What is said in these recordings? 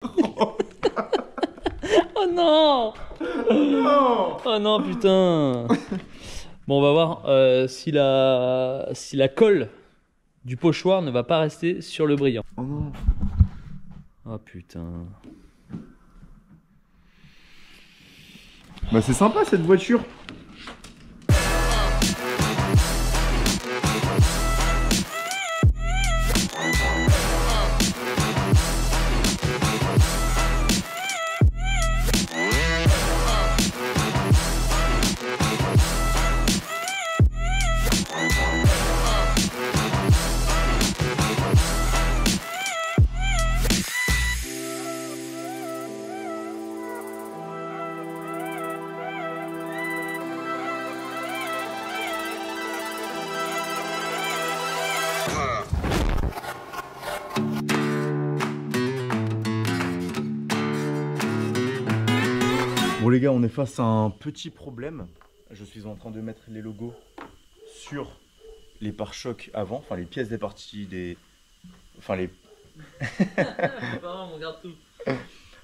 Oh non! Non. Oh non, putain! Bon, on va voir si la colle du pochoir ne va pas rester sur le brillant. Oh non. Oh putain. Bah c'est sympa cette voiture. Bon les gars, on est face à un petit problème. Je suis en train de mettre les logos sur les pare-chocs avant, enfin les pièces des parties des... Enfin les... On regarde tout.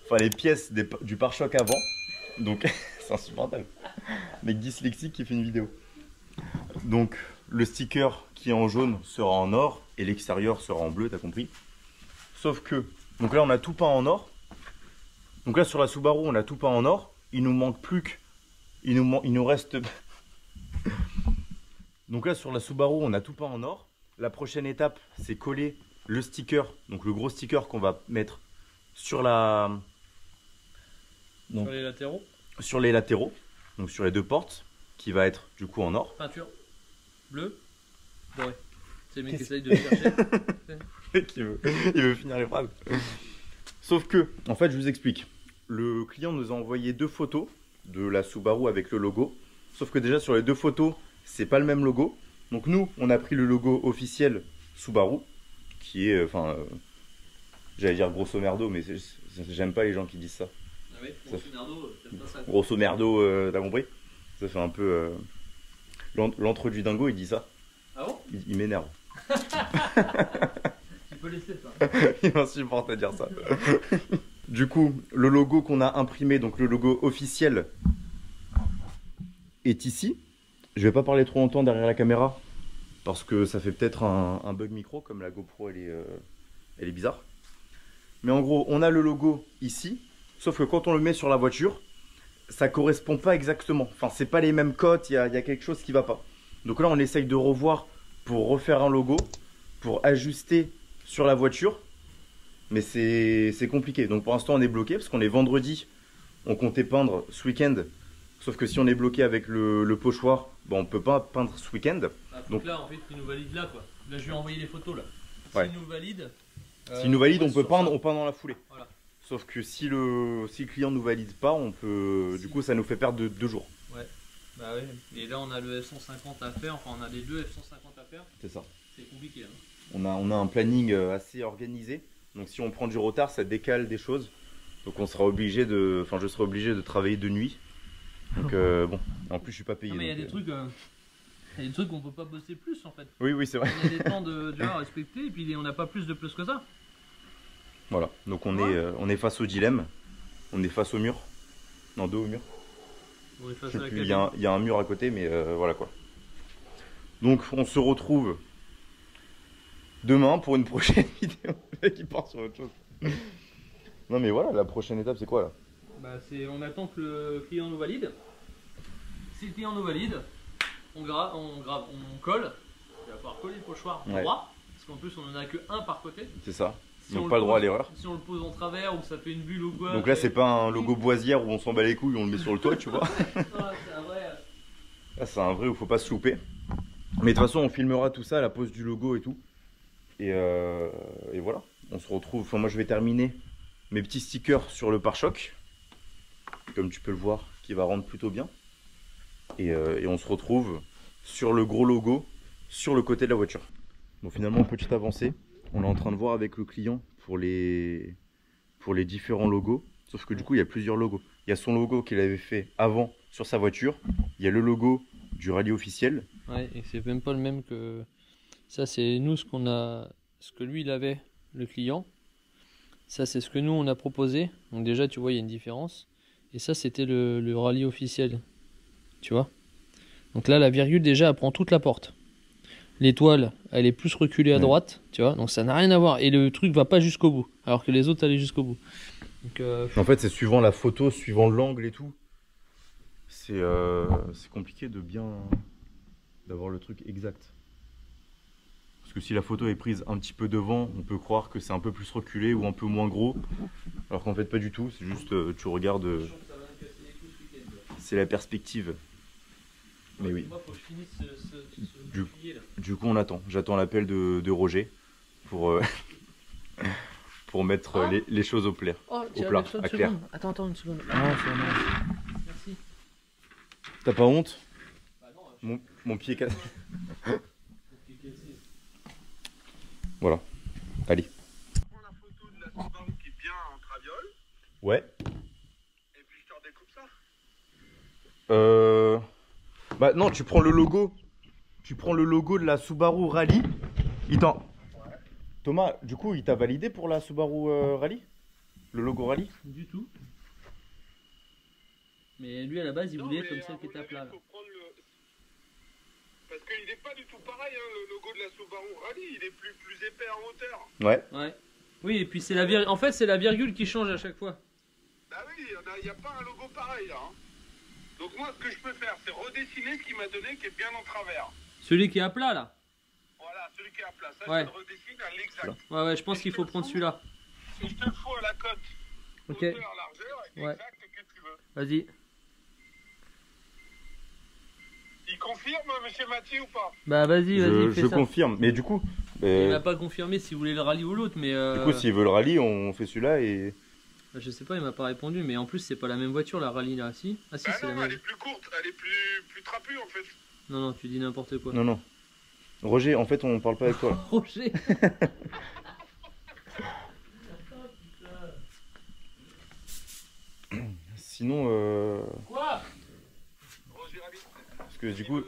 Enfin les pièces du pare-choc avant. Donc c'est insupportable. Mec dyslexique qui fait une vidéo. Donc le sticker qui est en jaune sera en or et l'extérieur sera en bleu, t'as compris. Sauf que, donc là on a tout peint en or. Donc là sur la Subaru on a tout peint en or. Il nous manque plus que... Il nous reste... Donc là sur la Subaru on a tout peint en or. La prochaine étape c'est coller le sticker, donc le gros sticker qu'on va mettre sur la... Donc, Sur les latéraux. sur les latéraux, donc sur les deux portes, qui va être du coup en or. Peinture. Bleu. Doré. C'est le mec qui essaye de chercher. il veut finir les phrases. Sauf que, en fait je vous explique. Le client nous a envoyé deux photos de la Subaru avec le logo. Sauf que déjà sur les deux photos, c'est pas le même logo. Donc nous, on a pris le logo officiel Subaru, qui est, j'allais dire grosso merdo, mais j'aime pas les gens qui disent ça. Ah oui, grosso merdo, t'aimes pas ça. Grosso merdo, t'as compris? Ça fait un peu... L'entre du dingo, il dit ça. Ah bon? Il m'énerve. Tu peux laisser ça. Il m'insupporte à dire ça. Du coup, le logo qu'on a imprimé, donc le logo officiel, est ici. Je vais pas parler trop longtemps derrière la caméra, parce que ça fait peut-être un bug micro, comme la GoPro elle est bizarre. Mais en gros, on a le logo ici, sauf que quand on le met sur la voiture, ça correspond pas exactement. Enfin, c'est pas les mêmes cotes, il y a quelque chose qui va pas. Donc là, on essaye de revoir pour refaire un logo, pour ajuster sur la voiture. Mais c'est compliqué. Donc pour l'instant, on est bloqué, parce qu'on est vendredi. On comptait peindre ce week-end. Sauf que si on est bloqué avec le pochoir, bon, on peut pas peindre ce week-end. Ah, donc là, en fait, il nous valide là, quoi. Là, je lui ai envoyé les photos, là. Ouais. S'il nous valide... S'il nous valide, on peut peindre, on peint dans la foulée. Voilà. Sauf que si le client nous valide pas, on peut... Du coup, ça nous fait perdre 2 jours. Ouais. Bah ouais. Et là, on a le F-150 à faire. Enfin, on a les deux F-150 à faire. C'est ça. C'est compliqué, hein. On a un planning assez organisé. Donc si on prend du retard, ça décale des choses. Donc on sera obligé de... Enfin, je serai obligé de travailler de nuit. Donc bon, en plus je suis pas payé. Non, mais il y a donc, des trucs... Il y a des trucs qu'on peut pas bosser plus, en fait. Oui, oui, c'est vrai. Il y a des temps de à respecter, et puis on n'a pas plus que ça. Voilà, donc on, Ouais. on est face au dilemme. On est face au mur. Non, dos au mur. On est face Je à sais la plus, il cabine. y a un mur à côté, mais voilà quoi. Donc on se retrouve demain pour une prochaine vidéo. Le mec il part sur autre chose. Non mais voilà, la prochaine étape c'est quoi là? Bah, on attend que le client nous valide. Si le client nous valide, on colle. Il va falloir coller le pochoir Ouais. droit, parce qu'en plus on en a que un par côté. C'est ça. Si Donc on pas le le droit à pose- l'erreur. Si on le pose en travers ou que ça fait une bulle ou quoi. Donc là c'est pas un logo boisière où on s'en bat les couilles, on le met sur le toit, tu vois. Ah, c'est un vrai. Là c'est un vrai où faut pas se louper. Mais de toute façon on filmera tout ça, la pose du logo et tout. Et voilà, on se retrouve. Enfin moi je vais terminer mes petits stickers sur le pare-choc. Comme tu peux le voir, qui va rendre plutôt bien. Et on se retrouve sur le gros logo, sur le côté de la voiture. Bon finalement petite avancée. On est en train de voir avec le client pour les différents logos. Sauf que du coup il y a plusieurs logos. Il y a son logo qu'il avait fait avant sur sa voiture. Il y a le logo du rallye officiel. Ouais, et c'est même pas le même que. Ça, c'est nous ce que lui il avait, le client. Ça, c'est ce que nous, on a proposé. Donc déjà, tu vois, il y a une différence. Et ça, c'était le rallye officiel. Tu vois. Donc là, la virgule, déjà, elle prend toute la porte. L'étoile, elle est plus reculée à droite. Tu vois. Donc ça n'a rien à voir. Et le truc va pas jusqu'au bout. Alors que les autres allaient jusqu'au bout. Donc, En fait, c'est suivant la photo, suivant l'angle et tout. C'est compliqué de bien... d'avoir le truc exact. Parce que si la photo est prise un petit peu devant, on peut croire que c'est un peu plus reculé ou un peu moins gros. Alors qu'en fait pas du tout, c'est juste tu regardes... c'est la perspective. Mais oui. Du coup on attend. J'attends l'appel de Roger pour, pour mettre les choses au plat. Oh, au plat, à clair. Attends une seconde. Ah, c'est bon. Merci. T'as pas honte? Bah non, mon pied est cassé. Voilà. Allez. Prends la photo de la Subaru qui est bien en traviole. Ouais. Et puis je te redécoupe ça. Bah non, tu prends le logo. Tu prends le logo de la Subaru Rally. Ouais. Thomas, du coup, il t'a validé pour la Subaru Rally? Le logo Rally? Du tout. Mais lui, à la base, il voulait être comme celle qui était à plat. Parce qu'il n'est pas du tout pareil, hein, le logo de la Subaru Rally, il est plus épais en hauteur. Ouais. Oui, et puis c'est la virgule. En fait, c'est la virgule qui change à chaque fois. Bah oui, il n'y a pas un logo pareil là. Hein. Donc moi, ce que je peux faire, c'est redessiner ce qu'il m'a donné qui est bien en travers. Celui qui est à plat, là. Voilà, celui qui est à plat. Ça, ouais. Je le redessine à l'exact. Ouais, je pense qu'il faut prendre celui-là. Et je te le fous à la cote. Ok. Hauteur, largeur, exact que tu veux. Vas-y. Il confirme, monsieur Mathieu, ou pas? Bah vas-y, je confirme. Mais du coup... Il m'a pas confirmé s'il voulait le rallye ou l'autre, mais... Du coup, s'il veut le rallye, on fait celui-là et... Je sais pas, il m'a pas répondu, mais en plus, c'est pas la même voiture, la rallye, là. Si. Ah si, bah c'est non, la même. elle est plus courte, elle est plus trapue, en fait. Non, tu dis n'importe quoi. Non. Roger, en fait, on parle pas avec toi, là. Roger. Sinon... Quoi? Parce que du coup...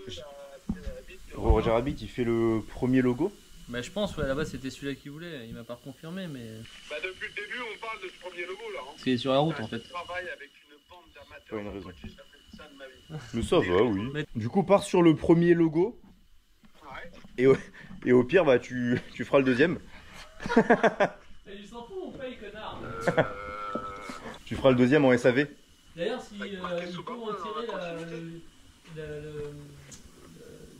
Roger Rabbit, il fait le premier logo. Bah je pense, ouais, à la base c'était celui-là qu'il voulait, il m'a pas confirmé, mais... Bah depuis le début on parle de ce premier logo là. Hein. C'est sur la route en fait. Je travaille avec une bande d'amateurs. Pas une raison. J'ai jamais fait ça de ma vie. Mais ça va, oui. Mais... Du coup, pars sur le premier logo. Ouais. Et au pire, bah tu feras le deuxième. Il s'en fout, on paye, connard. Tu feras le deuxième en SAV. D'ailleurs, si il faut retirer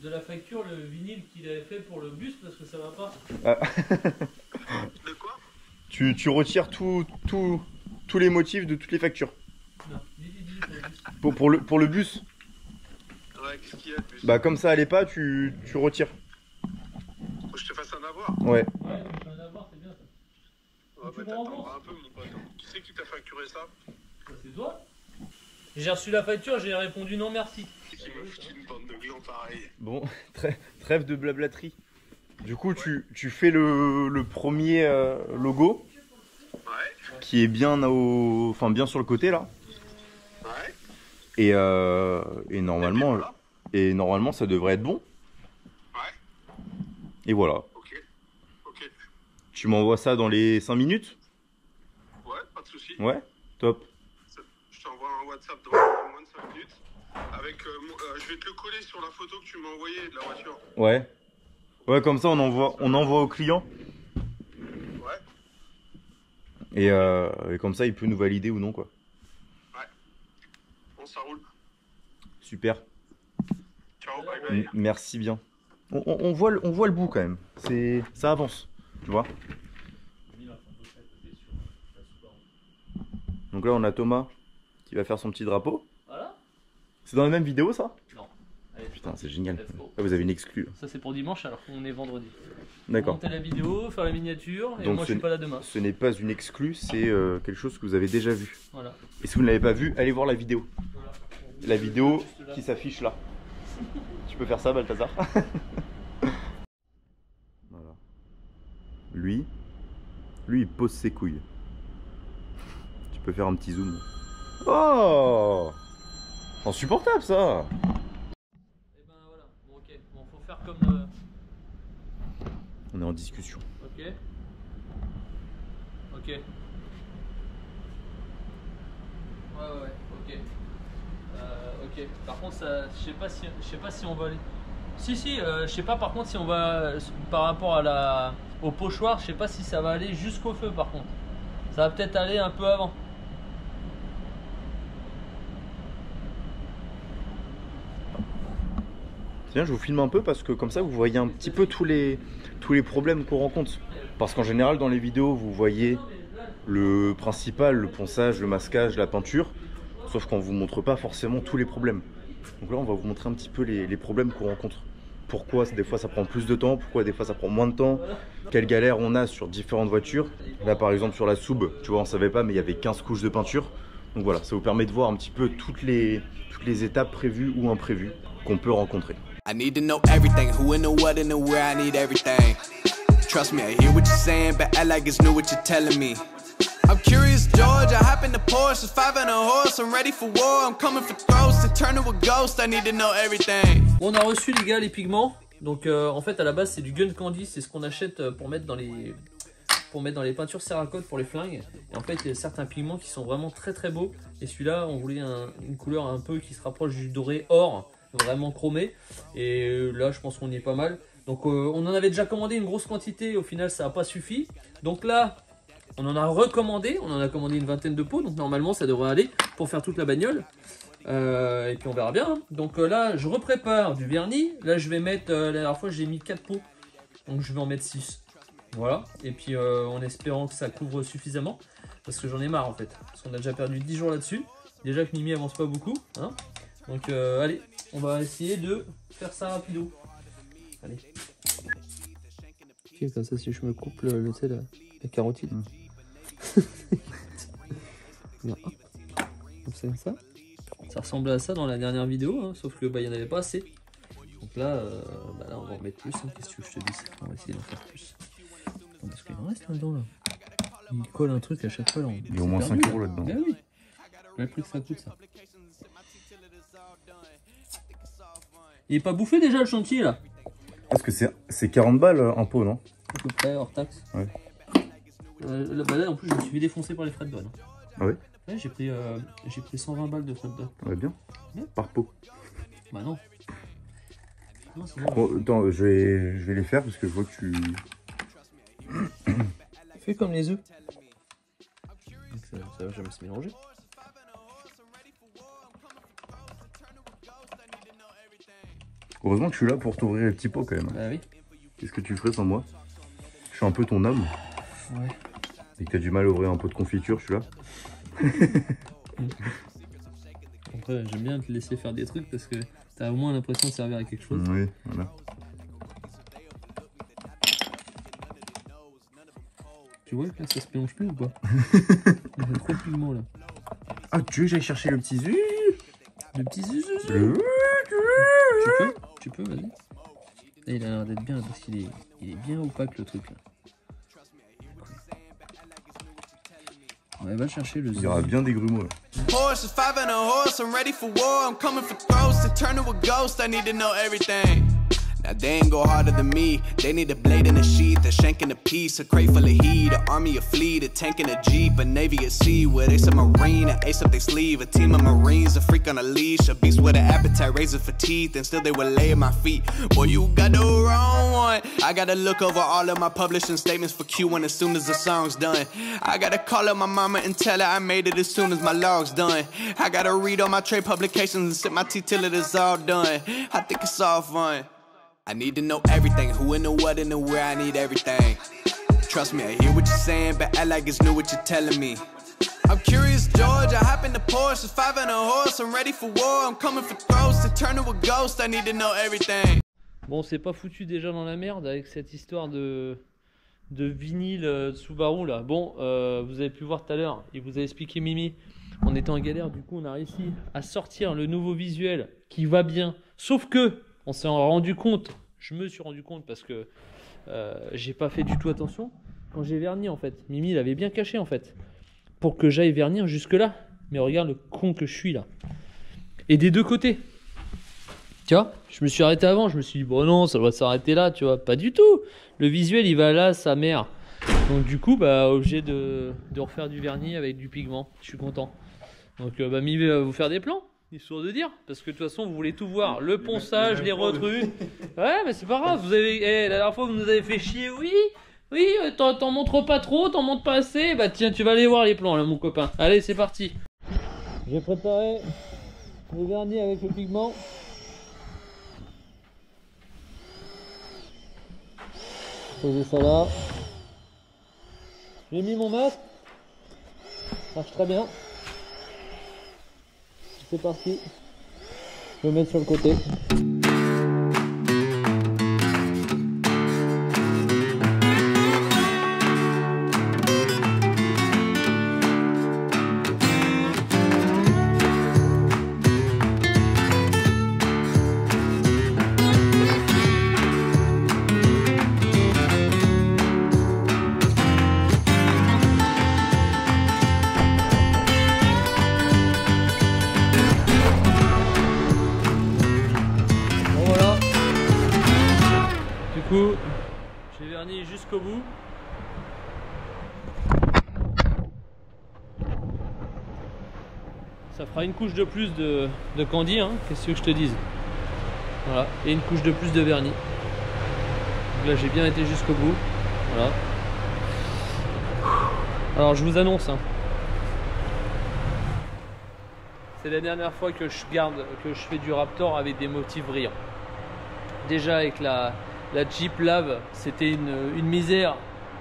de la facture le vinyle qu'il avait fait pour le bus parce que ça va pas. Ah. De quoi? Tu retires tous les motifs de toutes les factures. Non, dis pour le bus. Ouais, qu'est-ce qu'il y a de bus? Bah comme ça allait pas, tu retires. Faut que je te fasse un avoir. Ouais. Ouais, un avoir, c'est bien ça. Ouais, bah t'attendras un peu mon pote. Qui c'est qui t'a facturé ça? Bah, c'est toi. J'ai reçu la facture, j'ai répondu non merci. Qui m'a foutu une bande de glands pareil. Bon, trêve de blablaterie. Du coup, tu fais le premier logo. Ouais. Qui est bien bien sur le côté là. Ouais. Et normalement ça devrait être bon. Ouais. Et voilà. Ok. Tu m'envoies ça dans les 5 minutes? Ouais, pas de soucis. Ouais, top. Je t'envoie un WhatsApp dans moins de 5 minutes. Avec, je vais te le coller sur la photo que tu m'as envoyée de la voiture. Ouais. Ouais, comme ça on envoie au client. Ouais. Et comme ça il peut nous valider ou non quoi. Ouais. Bon, ça roule. Super. Ciao, bye bye. Merci bien. On voit le bout quand même. Ça avance, tu vois. Donc là on a Thomas qui va faire son petit drapeau. Voilà. C'est dans la même vidéo ça? Non. Allez, putain, c'est génial. Ah, vous avez une exclue. Ça c'est pour dimanche alors qu'on est vendredi. D'accord. Monter la vidéo, faire la miniature, et donc moi je suis pas là demain. Ce n'est pas une exclue, c'est quelque chose que vous avez déjà vu. Voilà. Et si vous ne l'avez pas vu, allez voir la vidéo. Voilà. La vidéo qui s'affiche là. Tu peux faire ça, Balthazar? Voilà. Lui, il pose ses couilles. Tu peux faire un petit zoom. Oh! Insupportable ça! Et ben voilà, bon ok, bon faut faire comme... On est en discussion. Ok. Ok. Ok. Ok. Par contre, ça, je sais pas si on va aller. Si, je sais pas par contre si on va par rapport à au pochoir, je sais pas si ça va aller jusqu'au feu par contre. Ça va peut-être aller un peu avant. Tiens, je vous filme un peu parce que comme ça vous voyez un petit peu tous les problèmes qu'on rencontre. Parce qu'en général dans les vidéos vous voyez le principal, le ponçage, le masquage, la peinture. Sauf qu'on vous montre pas forcément tous les problèmes. Donc là on va vous montrer un petit peu les problèmes qu'on rencontre. Pourquoi des fois ça prend plus de temps, pourquoi des fois ça prend moins de temps, quelle galère on a sur différentes voitures. Là par exemple sur la Sub, tu vois on savait pas mais il y avait 15 couches de peinture. Donc voilà, ça vous permet de voir un petit peu toutes les étapes prévues ou imprévues qu'on peut rencontrer. I need to know everything, who and the what and the where, I need everything. Trust me, I hear what you're saying, but I like it's new what you're telling me. I'm curious, George, I hop in the Porsche, it's 5 and a horse, I'm ready for war, I'm coming for throats, to turn to a ghost, I need to know everything. Bon, on a reçu les gars les pigments, donc en fait à la base c'est du gun candy, c'est ce qu'on achète pour mettre dans les peintures Cerakote pour les flingues. Et en fait il y a certains pigments qui sont vraiment très très beaux, et celui-là on voulait une couleur un peu qui se rapproche du doré or, vraiment chromé, et là je pense qu'on y est pas mal. Donc on en avait déjà commandé une grosse quantité, au final ça n'a pas suffi, donc là on en a recommandé, on en a commandé une vingtaine de pots, donc normalement ça devrait aller pour faire toute la bagnole. Et puis on verra bien. Hein. Donc là je reprépare du vernis. Là je vais mettre, la dernière fois j'ai mis 4 pots, donc je vais en mettre 6. Voilà, et puis en espérant que ça couvre suffisamment, parce que j'en ai marre en fait. Parce qu'on a déjà perdu 10 jours là-dessus. Déjà que Mimi avance pas beaucoup. Hein. Donc allez, on va essayer de faire ça rapido. Allez. Ok, comme ça si je me coupe la carotide. Là, hop. Comme ça. Ça ressemblait à ça dans la dernière vidéo, hein, sauf que bah, il n'y en avait pas assez. Donc là, là on va en mettre plus. Hein. Qu'est-ce que je te dis? On va essayer d'en faire plus. Non, parce qu'il en reste là-dedans. Là. Il colle un truc à chaque fois. Là, il y a au moins 5 € là-dedans. Ah oui. Le prix que ça coûte ça. Il est pas bouffé déjà le chantier là? Parce que c'est 40 balles un pot, non? À peu près hors taxe. Ouais. Là en plus je me suis fait défoncer par les frais de douane. Ah oui? Ouais, j'ai pris 120 balles de frais de douane. Ouais, bien. Par pot. Bah non. Non bon, attends, je vais les faire parce que je vois que tu... Fais comme les œufs. Ça va jamais se mélanger. Heureusement que je suis là pour t'ouvrir les petits pots quand même. Bah oui. Qu'est-ce que tu ferais sans moi? Je suis un peu ton homme. Ouais. Et que t'as du mal à ouvrir un pot de confiture, je suis là. Après, j'aime bien te laisser faire des trucs parce que t'as au moins l'impression de servir à quelque chose. Oui, voilà. Tu vois que là ça se mélange plus ou pas? Il y a trop de pigments là. Ah, tu veux que j'aille chercher le petit zuzu? Le petit zuzu. Tu peux, vas-y. Là, il a l'air d'être bien parce qu'il est bien opaque le truc là. Ouais, va chercher le zuzu. Il y aura bien des grumeaux là. Horse is 5 and a horse, I'm ready for war, I'm coming for throats, to turn to a ghost, I need to know everything. Now they ain't go harder than me, they need a blade and a sheath, a shank and a piece, a crate full of heat, an army, a fleet, a tank and a jeep, a navy at sea, with ace a marine, an ace up their sleeve, a team of marines, a freak on a leash, a beast with an appetite, razor for teeth, and still they will lay at my feet. Boy, you got the wrong one. I gotta look over all of my publishing statements for Q1 as soon as the song's done. I gotta call up my mama and tell her I made it as soon as my log's done. I gotta read all my trade publications and sip my tea till it is all done. I think it's all fun. I need to know everything, who and the what and the where, I need everything. Trust me, I hear what you're saying, but act like it's new what you're telling me. I'm curious, George, I hop in the Porsche, it's 5 and a horse, I'm ready for war, I'm coming for throats, to turn to a ghost, I need to know everything. Bon, c'est pas foutu déjà dans la merde avec cette histoire de vinyle Subaru là. Bon, vous avez pu voir tout à l'heure, il vous a expliqué Mimi, on était en galère, du coup on a réussi à sortir le nouveau visuel qui va bien, sauf que on s'est rendu compte, je me suis rendu compte parce que j'ai pas fait du tout attention quand j'ai verni en fait. Mimi l'avait bien caché en fait pour que j'aille vernir jusque là. Mais regarde le con que je suis là. Et des deux côtés. Tu vois, je me suis arrêté avant, je me suis dit bon non, ça doit s'arrêter là, tu vois. Pas du tout. Le visuel il va là, sa mère. Donc du coup, bah obligé de refaire du vernis avec du pigment. Je suis content. Donc bah Mimi va vous faire des plans, histoire de dire, parce que de toute façon vous voulez tout voir, le ponçage, les retrues. Ouais, mais c'est pas grave, vous avez, la dernière fois vous nous avez fait chier, oui, t'en montres pas trop, t'en montres pas assez, bah tiens, tu vas aller voir les plans là mon copain. Allez, c'est parti. J'ai préparé le vernis avec le pigment. Poser ça là. J'ai mis mon masque. Ça marche très bien. C'est parti. Je vais le mettre sur le côté. J'ai verni jusqu'au bout. Ça fera une couche de plus de candy, hein, qu'est-ce que je te dise. Voilà, et une couche de plus de vernis. Donc là j'ai bien été jusqu'au bout. Voilà. Alors je vous annonce, hein, c'est la dernière fois que je fais du Raptor avec des motifs brillants. Déjà avec la Jeep Lave, c'était une misère.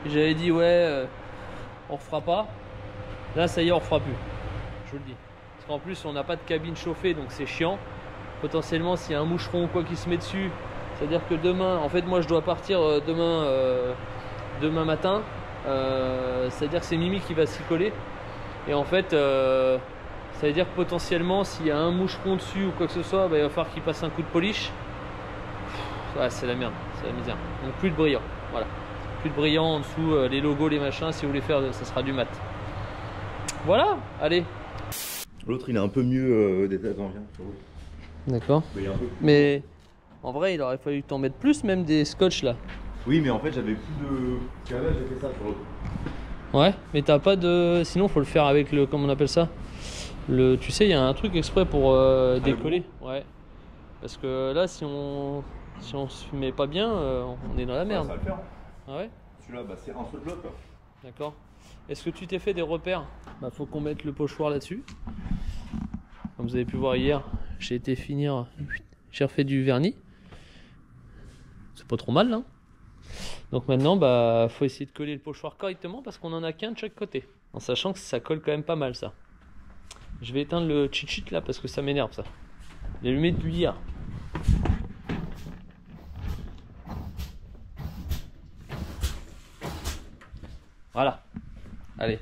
J'avais dit ouais, on refera pas. Là ça y est, on refera plus. Je vous le dis. Parce qu'en plus on n'a pas de cabine chauffée, donc c'est chiant. Potentiellement s'il y a un moucheron ou quoi qui se met dessus, c'est-à-dire que demain, en fait moi je dois partir demain matin. C'est-à-dire que c'est Mimi qui va s'y coller. Et en fait, ça veut dire que potentiellement s'il y a un moucheron dessus ou quoi que ce soit, bah, il va falloir qu'il passe un coup de polish. Ouais, c'est la merde, c'est la misère. Donc plus de brillant, voilà. Plus de brillant en dessous, les logos, les machins, si vous voulez faire, ça sera du mat. Voilà, allez. L'autre il est un peu mieux d'état quand vient. D'accord. Mais en vrai, il aurait fallu t'en mettre plus, même des scotch là. Oui, mais en fait j'avais plus de... J'ai fait ça sur l'autre. Ouais, mais t'as pas de... Sinon faut le faire avec le... Comment on appelle ça? Tu sais, il y a un truc exprès pour décoller. Ouais. Parce que là, si on se met pas bien, on est dans la merde. Ça va le faire. Ah ouais? Celui-là, bah, c'est un seul bloc. D'accord. Est-ce que tu t'es fait des repères? Bah faut qu'on mette le pochoir là-dessus. Comme vous avez pu voir hier, j'ai été finir... J'ai refait du vernis. C'est pas trop mal, hein. Donc maintenant, bah faut essayer de coller le pochoir correctement parce qu'on en a qu'un de chaque côté. En sachant que ça colle quand même pas mal, ça. Je vais éteindre le cheat-sheet là parce que ça m'énerve, ça. Il est allumé depuis hier. Voilà. Allez.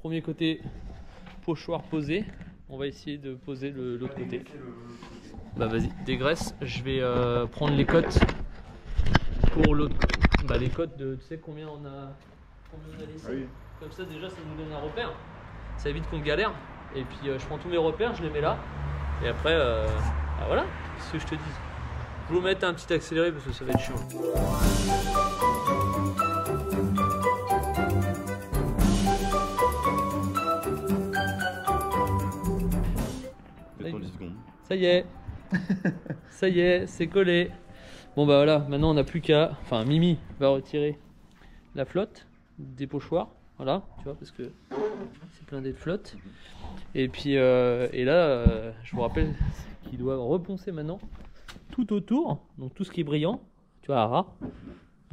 Premier côté pochoir posé, on va essayer de poser l'autre côté. Bah vas-y, dégraisse, je vais prendre les cotes pour l'autre. Bah les cotes de, tu sais combien on a laissé. Oui. Comme ça déjà ça nous donne un repère, ça évite qu'on galère. Et puis je prends tous mes repères, je les mets là. Et après, bah voilà, ce que je te dis. Je vais vous mettre un petit accéléré parce que ça va être chiant. Ça y est, ça y est, c'est collé. Bon bah voilà, maintenant on n'a plus qu'à... Enfin Mimi va retirer la flotte des pochoirs, voilà, tu vois, parce que c'est plein de flotte. Et puis et là, je vous rappelle qu'il doit reponcer maintenant tout autour, donc tout ce qui est brillant, tu vois, à ras.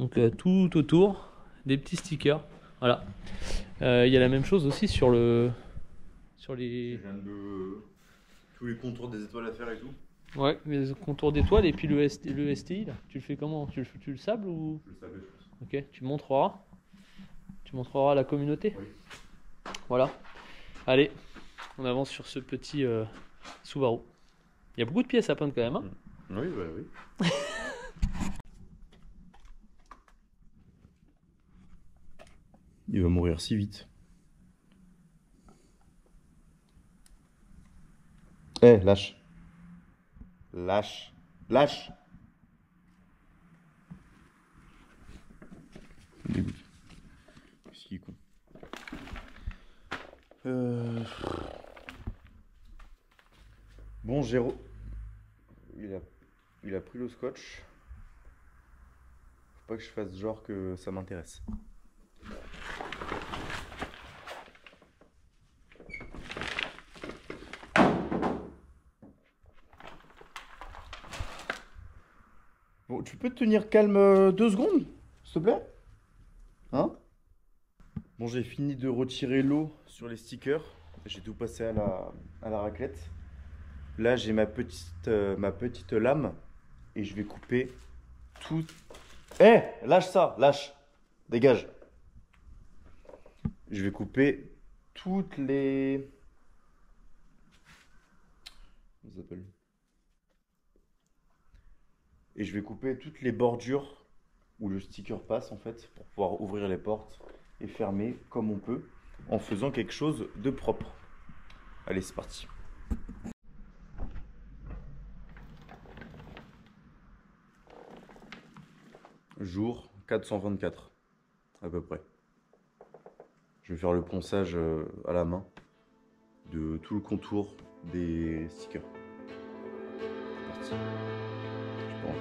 Donc tout autour, des petits stickers Voilà. Il y a la même chose aussi sur les. Tous les contours des étoiles à faire et tout. Ouais, les contours d'étoiles et puis le STI là. Tu le fais comment? Tu le sables ou? Je le savais, je pense. Ok, tu montreras. Tu montreras à la communauté. Oui. Voilà. Allez, on avance sur ce petit Subaru. Il y a beaucoup de pièces à peindre quand même. Hein. Oui, bah oui. Il va mourir si vite. Eh, lâche. Lâche. Lâche. Dégoûte. Qu'est-ce qu'il est con. Bon, Géraud. Il a pris le scotch. Faut pas que je fasse genre que ça m'intéresse. Bon, tu peux te tenir calme 2 secondes, s'il te plaît? Hein? Bon, j'ai fini de retirer l'eau sur les stickers. J'ai tout passé à la raclette. Là, j'ai ma petite lame et je vais couper tout. Eh, lâche ça, lâche. Dégage. Je vais couper toutes les. Comment ça s'appelle? Et je vais couper toutes les bordures où le sticker passe en fait pour pouvoir ouvrir les portes et fermer comme on peut en faisant quelque chose de propre. Allez, c'est parti. Jour 424 à peu près. Je vais faire le ponçage à la main de tout le contour des stickers. C'est parti. Je prends.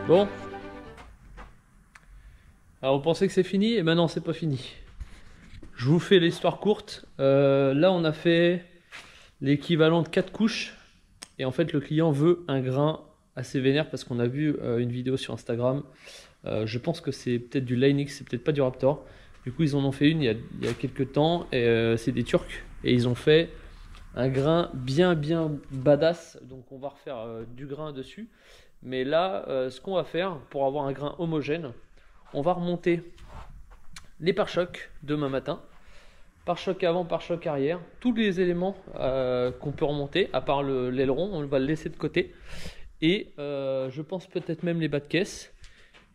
Bon. Alors vous pensez que c'est fini? Et maintenant c'est pas fini. Je vous fais l'histoire courte. Là on a fait l'équivalent de 4 couches. Et en fait le client veut un grain assez vénère parce qu'on a vu une vidéo sur Instagram. Je pense que c'est peut-être du Lynx, c'est peut-être pas du Raptor. Du coup ils en ont fait une il y a quelques temps. Et c'est des Turcs. Et ils ont fait un grain bien badass. Donc on va refaire du grain dessus. Mais là, ce qu'on va faire pour avoir un grain homogène, on va remonter les pare-chocs demain matin pare-choc avant, pare-choc arrière, tous les éléments qu'on peut remonter, à part l'aileron, on va le laisser de côté. Et je pense peut-être même les bas de caisse.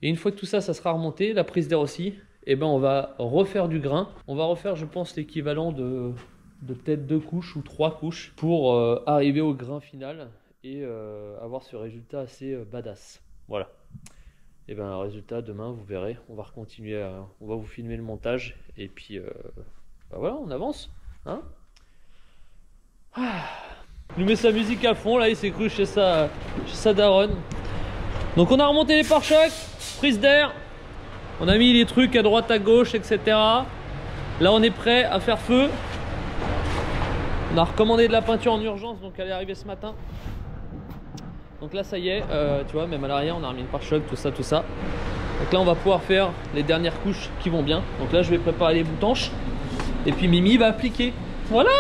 Et une fois que tout ça, ça sera remonté, la prise d'air aussi, et ben on va refaire du grain. On va refaire, je pense, l'équivalent de peut-être 2 couches ou 3 couches pour arriver au grain final et avoir ce résultat assez badass. Voilà. Et ben résultat, demain vous verrez, on va continuer, on va vous filmer le montage et puis ben voilà, on avance, hein. Il nous met sa musique à fond là, il s'est cru chez sa daronne. Donc on a remonté les pare-chocs, prise d'air, on a mis les trucs à droite à gauche, etc. Là on est prêt à faire feu. On a recommandé de la peinture en urgence, donc elle est arrivée ce matin. Donc là ça y est, tu vois, même à l'arrière on a remis le pare-choc, tout ça. Donc là on va pouvoir faire les dernières couches qui vont bien. Donc là je vais préparer les boutanches et puis Mimi va appliquer. Voilà.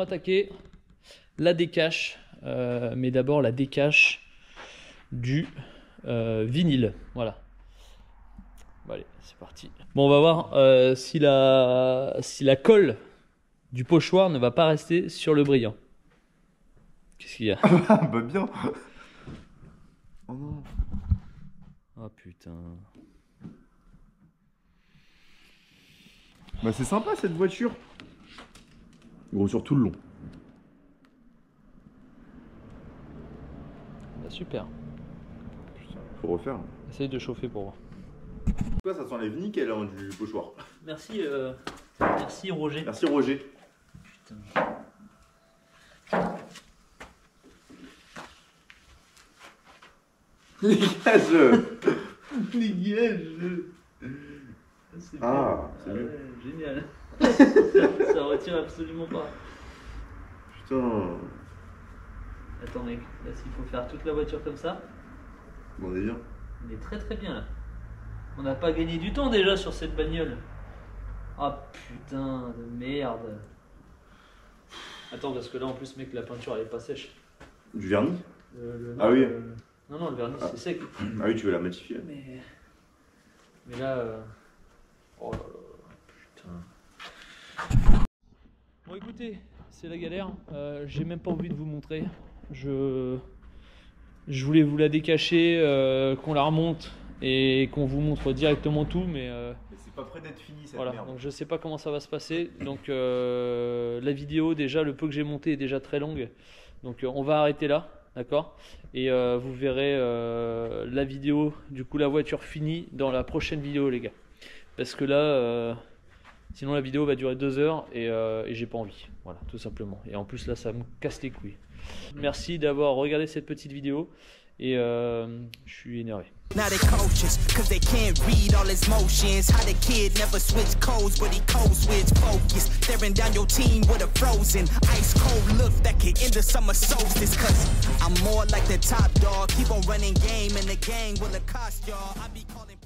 Attaquer la décache, mais d'abord la décache du vinyle. Voilà. Bon, allez, c'est parti. Bon, on va voir si la colle du pochoir ne va pas rester sur le brillant. Qu'est-ce qu'il y a? Bah bien. Oh non. Oh putain. Bah c'est sympa cette voiture. Gros sur tout le long. Bah, super. Putain, faut refaire. Essaye de chauffer pour voir. Quoi, ça s'enlève nickel hein, du pochoir. Merci, merci Roger. Merci Roger. Putain. Dégage. Dégage. Ah, c'est mieux. Ouais, génial. ça retire absolument pas. Putain. Attends mec, là s'il faut faire toute la voiture comme ça. Bon, on est bien. On est très très bien là. On n'a pas gagné du temps déjà sur cette bagnole. Ah putain de merde. Attends parce que là en plus mec la peinture elle est pas sèche. Du vernis Ah oui. Non le vernis c'est sec. Ah oui tu veux la matifier. Mais là oh là là putain. Bon écoutez, c'est la galère, j'ai même pas envie de vous montrer. Je voulais vous la décacher, qu'on la remonte et qu'on vous montre directement tout, mais c'est pas prêt d'être fini cette voilà, merde. donc je sais pas comment ça va se passer. Donc la vidéo déjà, le peu que j'ai monté est déjà très longue, donc on va arrêter là, d'accord. Et vous verrez la vidéo, du coup la voiture finie dans la prochaine vidéo les gars. Parce que là, sinon la vidéo va durer 2 heures et j'ai pas envie. Voilà, tout simplement. Et en plus là, ça me casse les couilles. Merci d'avoir regardé cette petite vidéo et je suis énervé. Now they coaches, cause they can't read all his motions. How the kid never switch codes, but he code switch focus. Staring down your team with a frozen ice cold look that can end the summer solstice. Cause I'm more like the top dog. Keep on running game and the gang will cost y'all. I be calling